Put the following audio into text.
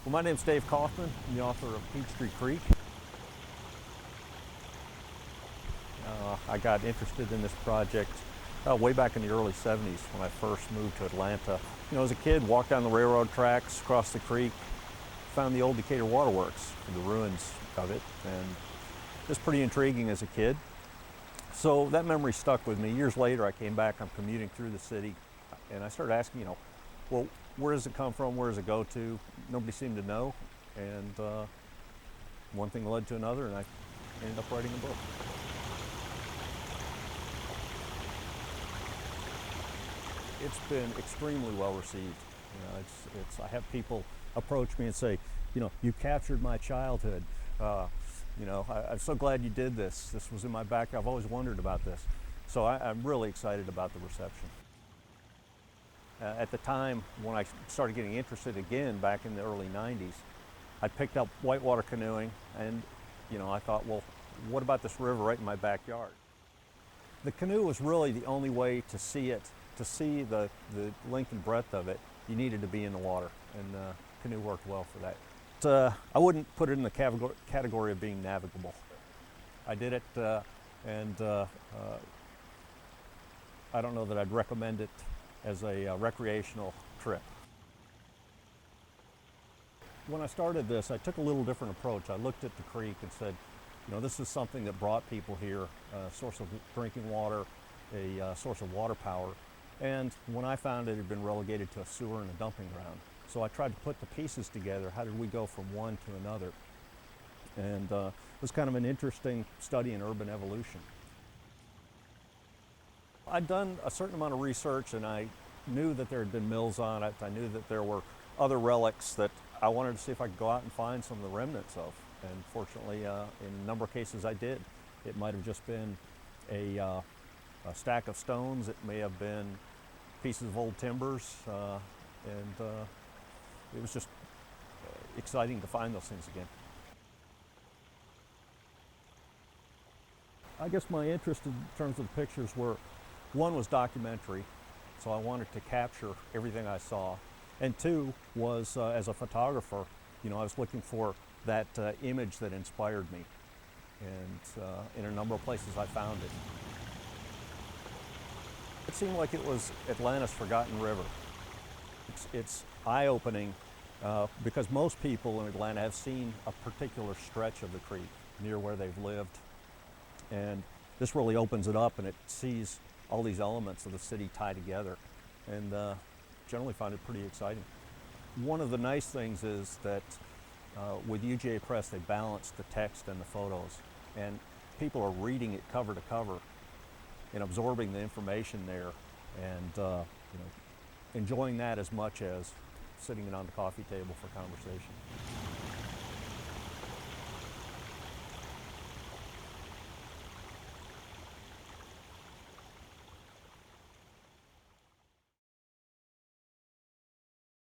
Well, my name's Dave Kaufman. I'm the author of Peachtree Creek. I got interested in this project way back in the early 70s when I first moved to Atlanta. As a kid, walked down the railroad tracks, crossed the creek, found the old Decatur Waterworks, the ruins of it, and it was pretty intriguing as a kid. So that memory stuck with me. Years later, I came back, I'm commuting through the city, and I started asking, well, where does it come from? Where does it go to? Nobody seemed to know, and one thing led to another, and I ended up writing a book. It's been extremely well received. I have people approach me and say, you captured my childhood. I'm so glad you did this. This was in my back. I've always wondered about this. So I'm really excited about the reception. At the time when I started getting interested again back in the early 90s, I picked up whitewater canoeing, and I thought, well, what about this river right in my backyard? The canoe was really the only way to see it. To see the length and breadth of it, you needed to be in the water, and canoe worked well for that. I wouldn't put it in the category of being navigable. I did it, and I don't know that I'd recommend it as a recreational trip. When I started this, I took a little different approach. I looked at the creek and said, this is something that brought people here, a source of drinking water, a source of water power. And when I found it had been relegated to a sewer and a dumping ground. So I tried to put the pieces together. How did we go from one to another? And it was kind of an interesting study in urban evolution. I'd done a certain amount of research, and I knew that there had been mills on it. I knew that there were other relics that I wanted to see if I could go out and find some of the remnants of. And fortunately, in a number of cases I did. It might have just been a stack of stones. It may have been pieces of old timbers, and it was just exciting to find those things again. I guess my interest in terms of the pictures were, one was documentary, so I wanted to capture everything I saw, and two was as a photographer, I was looking for that image that inspired me, and in a number of places I found it. It seemed like it was Atlanta's forgotten river. It's eye-opening because most people in Atlanta have seen a particular stretch of the creek near where they've lived. And this really opens it up, and it sees all these elements of the city tie together. And generally find it pretty exciting. One of the nice things is that with UGA Press, they balance the text and the photos. And people are reading it cover to cover and absorbing the information there, and enjoying that as much as sitting around the coffee table for conversation.